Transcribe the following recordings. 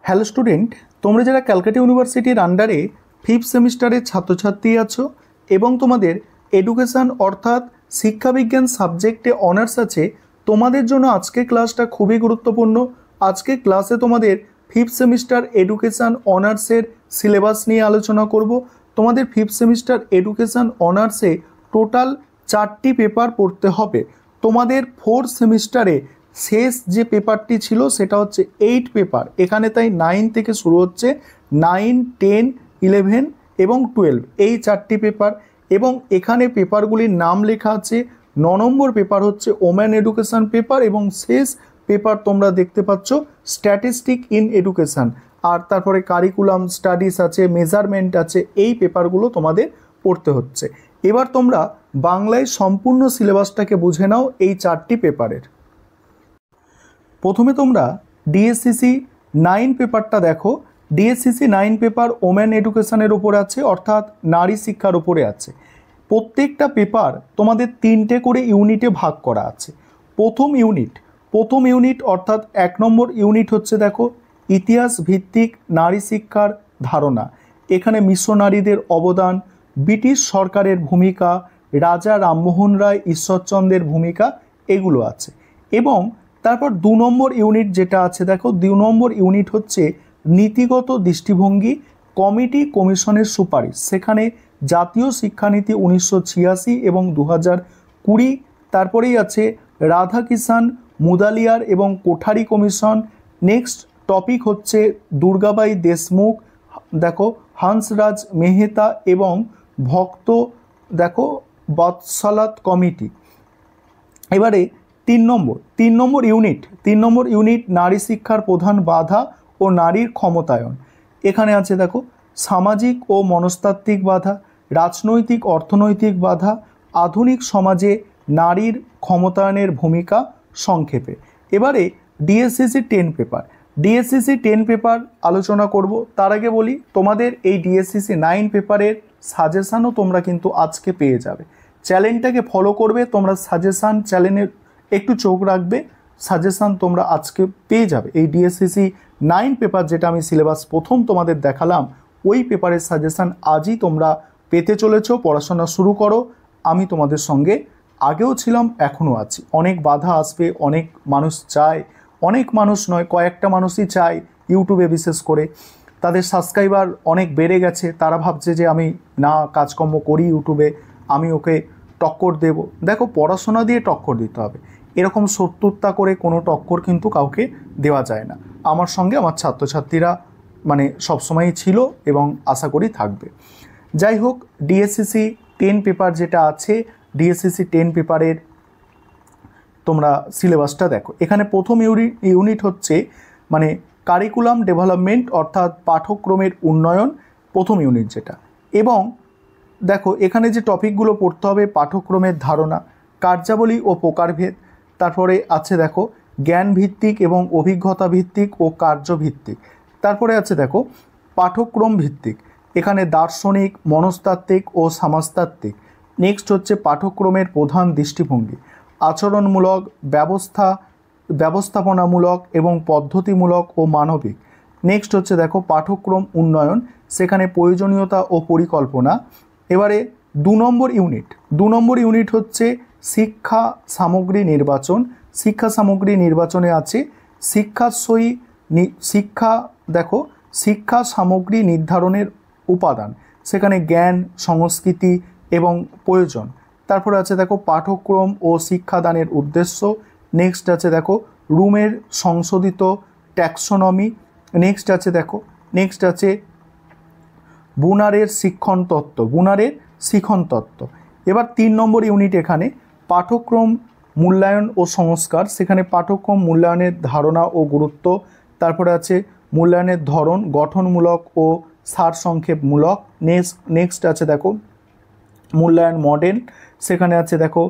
Hello student, তোমরা যারা ক্যালকাটা ইউনিভার্সিটির আন্ডারে ফিফথ সেমিস্টারের ছাত্রছাত্রী আছো এবং তোমাদের এডুকেশন অর্থাৎ শিক্ষাবিজ্ঞান সাবজেক্টে অনার্স আছে, তোমাদের জন্য আজকের ক্লাসটা খুবই গুরুত্বপূর্ণ। আজকের ক্লাসে তোমাদের ফিফথ সেমিস্টার এডুকেশন অনার্সের সিলেবাস নিয়ে আলোচনা করব। তোমাদের ফিফথ সেমিস্টার এডুকেশন অনার্সে টোটাল 4টি পেপার পড়তে হবে। তোমাদের ফোর্থ সেমিস্টারে শেষ যে পেপারটি ছিল সেটা হচ্ছে 8 পেপার। এখানে তাই 9 থেকে শুরু হচ্ছে, 9, 10, 11 এবং 12 এই 4টি পেপার। এবং এখানে পেপারগুলির নাম লেখা আছে। 9 নম্বর পেপার হচ্ছে ওম্যান এডুকেশন পেপার এবং শেষ পেপার তোমরা দেখতে পাচ্ছ স্ট্যাটিস্টিক ইন এডুকেশন। আর তারপরে কারিকুলাম স্টাডিজ আছে, মেজারমেন্ট আছে, এই পেপারগুলো তোমাদের পড়তে হচ্ছে। এবার তোমরা বাংলায় সম্পূর্ণ সিলেবাসটাকে বুঝে নাও এই 4টি পেপারের। প্রথমে তোমরা ডিএসসিসি 9 পেপারটা দেখো। ডিএসসিসি 9 পেপার ওমেন এডুকেশনের উপরে আছে, অর্থাৎ নারী শিক্ষার উপরে আছে। প্রত্যেকটা পেপার তোমাদের 3টে করে ইউনিটে ভাগ করা আছে। প্রথম ইউনিট অর্থাৎ 1 নম্বর ইউনিট হচ্ছে দেখো ইতিহাস ভিত্তিক নারী শিক্ষার ধারণা। এখানে মিশনারিদের অবদান, ব্রিটিশ সরকারের ভূমিকা, রাজা রামমোহন রায়, ঈশ্বরচন্দ্রের ভূমিকা, এগুলো আছে। এবং তারপর 2 নম্বর ইউনিট যেটা আছে দেখো, 2 নম্বর ইউনিট হচ্ছে নীতিগত দৃষ্টিভঙ্গি, কমিটি কমিশনের সুপারিশ। সেখানে জাতীয় শিক্ষানীতি 1986 এবং 2020। তারপরেই আছে রাধাকিষাণ মুদালিয়ার এবং কোঠারি কমিশন। নেক্সট টপিক হচ্ছে দুর্গাবাই দেশমুখ, দেখো হংসরাজ মেহতা এবং ভক্ত দেখো বৎসলাত কমিটি। এবারে 3 নম্বর ইউনিট নারী শিক্ষার প্রধান বাধা ও নারীর ক্ষমতায়ন। এখানে আছে দেখো সামাজিক ও মনস্তাত্ত্বিক বাধা, রাজনৈতিক অর্থনৈতিক বাধা, আধুনিক সমাজে নারীর ক্ষমতায়নের ভূমিকা সংক্ষেপে। এবারে ডিএসসিসি 10 পেপার আলোচনা করব। তার আগে বলি তোমাদের এই ডিএসসিসি 9 পেপারের সাজেশানও তোমরা কিন্তু আজকে পেয়ে যাবে। চ্যানেলটাকে ফলো করবে, তোমরা সাজেশান চ্যানেলের একটু চোখ রাখবে, সাজেশান তোমরা আজকে পেয়ে যাবে। এই ডিএসসিসি 9 পেপার যেটা আমি সিলেবাস প্রথম তোমাদের দেখালাম, ওই পেপারের সাজেশান আজই তোমরা পেতে চলেছো। পড়াশোনা শুরু করো, আমি তোমাদের সঙ্গে আগেও ছিলাম, এখনও আছি। অনেক বাধা আসবে, অনেক মানুষ চায়, অনেক মানুষ নয় কয়েকটা মানুষই চায়, ইউটিউবে বিশেষ করে তাদের সাবস্ক্রাইবার অনেক বেড়ে গেছে, তারা ভাবছে যে আমি না কাজকর্ম করি ইউটিউবে, আমি ওকে টক্কর দেব। দেখো পড়াশোনা দিয়ে টক্কর দিতে হবে, এরকম শত্রুতা করে কোনো টক্কর কিন্তু কাউকে দেওয়া যায় না। আমার সঙ্গে আমার ছাত্রছাত্রীরা মানে সবসময়ই ছিল এবং আশা করি থাকবে। যাই হোক, ডিএসসিসি 10 পেপার যেটা আছে, ডিএসসিসি 10 পেপারের তোমরা সিলেবাসটা দেখো। এখানে প্রথম ইউনিট হচ্ছে মানে কারিকুলাম ডেভেলপমেন্ট অর্থাৎ পাঠ্যক্রমের উন্নয়ন, প্রথম ইউনিট যেটা। এবং দেখো এখানে যে টপিকগুলো পড়তে হবে, পাঠ্যক্রমের ধারণা, কার্যাবলী ও প্রকারভেদ। তারপরে আছে দেখো জ্ঞান ভিত্তিক এবং অভিজ্ঞতা ভিত্তিক ও কার্যভিত্তিক। তারপরে আছে দেখো পাঠ্যক্রম ভিত্তিক, এখানে দার্শনিক, মনস্তাত্ত্বিক ও সমাজতাত্ত্বিক। নেক্সট হচ্ছে পাঠ্যক্রমের প্রধান দৃষ্টিভঙ্গি, আচরণমূলক, ব্যবস্থাপনামূলক এবং পদ্ধতিমূলক ও মানবিক। নেক্সট হচ্ছে দেখো পাঠ্যক্রম উন্নয়ন, সেখানে প্রয়োজনীয়তা ও পরিকল্পনা। এবারে 2 নম্বর ইউনিট হচ্ছে শিক্ষা সামগ্রী নির্বাচন। শিক্ষা সামগ্রী নির্বাচনে আছে শিক্ষা সামগ্রী নির্ধারণের উপাদান, সেখানে জ্ঞান, সংস্কৃতি এবং প্রয়োজন। তারপরে আছে দেখো পাঠ্যক্রম ও শিক্ষাদানের উদ্দেশ্য। নেক্সট আছে দেখো রুমের সংশোধিত ট্যাক্সোনমি। নেক্সট আছে বুনারের শিক্ষণ তত্ত্ব। এবার 3 নম্বর ইউনিট এখানে পাঠ্যক্রম মূল্যায়ন ও সংস্কার, সেখানে পাঠ্যক্রম মূল্যায়নের ধারণা ও গুরুত্ব। তারপরে আছে মূল্যায়নের ধরন, গঠনমূলক ও সারসংক্ষেপমূলক। নেক্সট আছে দেখো মূল্যায়ন মডেল, সেখানে আছে দেখো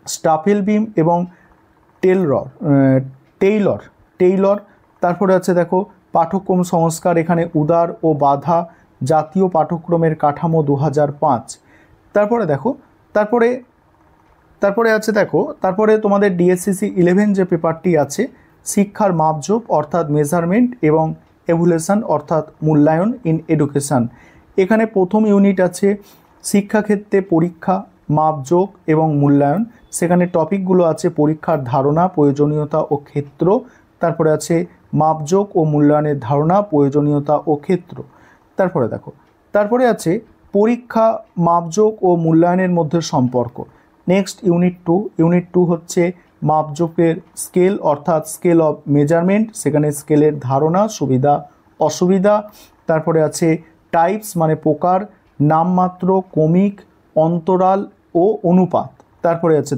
স্টাফেলবিম এবং টেইলর। তারপরে আছে দেখো পাঠ্যক্রম সংস্কার, এখানে উদার ও বাধা, জাতীয় পাঠ্যক্রমের কাঠামো 2005। তারপরে আছে দেখো তোমাদের ডিএসসিসি 11 যে পেপারটি আছে শিক্ষার মাপজোপ অর্থাৎ মেজারমেন্ট এবং এভুলেশন অর্থাৎ মূল্যায়ন ইন এডুকেশান। এখানে প্রথম ইউনিট আছে শিক্ষাক্ষেত্রে পরীক্ষা, মাপজোক এবং মূল্যায়ন। সেখানে টপিকগুলো আছে পরীক্ষার ধারণা, প্রয়োজনীয়তা ও ক্ষেত্র, তারপরে আছে মাপজোক ও মূল্যায়নের ধারণা, প্রয়োজনীয়তা ও ক্ষেত্র। তারপরে আছে পরীক্ষা, মাপজোক ও মূল্যায়নের মধ্যে সম্পর্ক। নেক্সট ইউনিট টু হচ্ছে মাপজোকের স্কেল অর্থাৎ স্কেল অফ মেজারমেন্ট, সেখানে স্কেলের ধারণা, সুবিধা অসুবিধা। তারপরে আছে টাইপস মানে প্রকার, নামমাত্র, কমিক, অন্তরাল ও অনুপাত। তারপরে আছে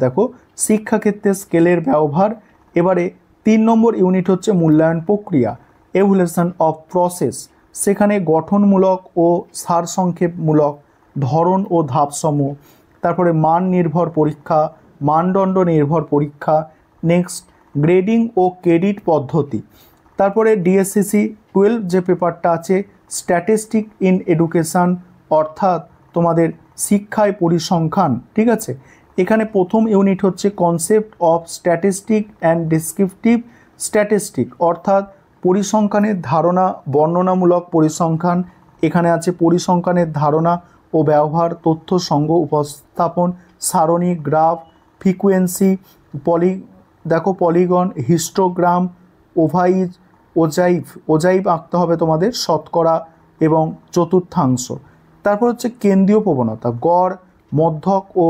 শিক্ষাক্ষেত্রে স্কেলের ব্যবহার। এবারে 3 নম্বর ইউনিট হচ্ছে মূল্যায়ন প্রক্রিয়া, এভুলেশন অফ প্রসেস। সেখানে গঠনমূলক ও সারসংক্ষেপমূলক, ধরন ও ধাপসমূহ। তারপরে মান নির্ভর পরীক্ষা, মানদণ্ড নির্ভর পরীক্ষা। নেক্সট গ্রেডিং ও ক্রেডিট পদ্ধতি। তারপরে ডিএসসিসি 12 যে পেপারটা আছে স্ট্যাটিস্টিক ইন এডুকেশান অর্থাৎ তোমাদের শিক্ষায় পরিসংখ্যান, ঠিক আছে। এখানে প্রথম ইউনিট হচ্ছে concept of statistic and descriptive statistic অর্থাৎ পরিসংখ্যানের ধারণা, বর্ণনামূলক পরিসংখ্যান। এখানে আছে পরিসংখ্যানের ধারণা ও ব্যবহার, তথ্য সংগ্রহ, উপস্থাপন, সারণী, graph, frequency, polygon, histogram, ogive, ogive আঁকতে হবে তোমাদের, শতকরা এবং চতুর্থাংশ। তারপর হচ্ছে কেন্দ্রীয় প্রবণতা, গড়, মধ্যক ও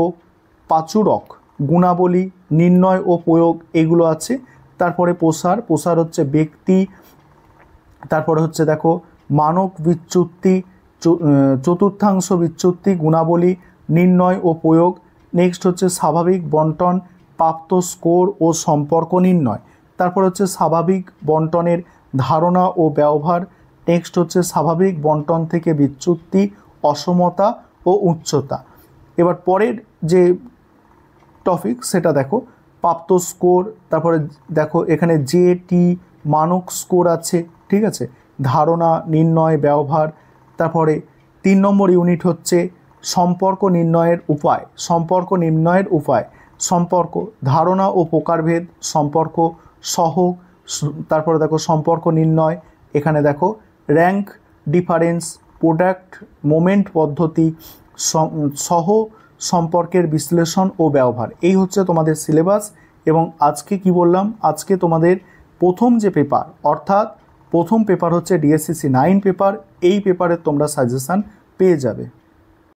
প্রাচুরক, গুণাবলী, নির্ণয় ও প্রয়োগ, এগুলো আছে। তারপরে প্রসার হচ্ছে ব্যক্তি। তারপরে হচ্ছে মানক বিচ্যুতি, চতুর্থাংশ বিচ্যুতি, গুণাবলী, নির্ণয় ও প্রয়োগ। নেক্সট হচ্ছে স্বাভাবিক বন্টন, প্রাপ্ত স্কোর ও সম্পর্ক নির্ণয়। তারপর হচ্ছে স্বাভাবিক বন্টনের ধারণা ও ব্যবহার। নেক্সট হচ্ছে স্বাভাবিক বন্টন থেকে বিচ্যুতি, অসমতা ও উচ্চতা। এবার পরের যে টপিক সেটা প্রাপ্ত স্কোর। তারপরে এখানে জেটি মানক স্কোর আছে, ঠিক আছে, ধারণা, নির্ণয়, ব্যবহার। তারপরে 3 নম্বর ইউনিট হচ্ছে সম্পর্ক নির্ণয়ের উপায়। সম্পর্ক, ধারণা ও প্রকারভেদ, সম্পর্ক সহ। তারপরে সম্পর্ক নির্ণয়। এখানে র্যাঙ্ক ডিফারেন্স, প্রোডাক্ট মোমেন্ট পদ্ধতি, সহ সম্পর্কের বিশ্লেষণ ও ব্যবহার। এই হচ্ছে তোমাদের সিলেবাস। এবং আজকে কি বললাম, আজকে তোমাদের প্রথম যে পেপার অর্থাৎ প্রথম পেপার হচ্ছে ডিএসসিসি 9 পেপার। এই পেপারে তোমরা সাজেশান পেয়ে যাবে।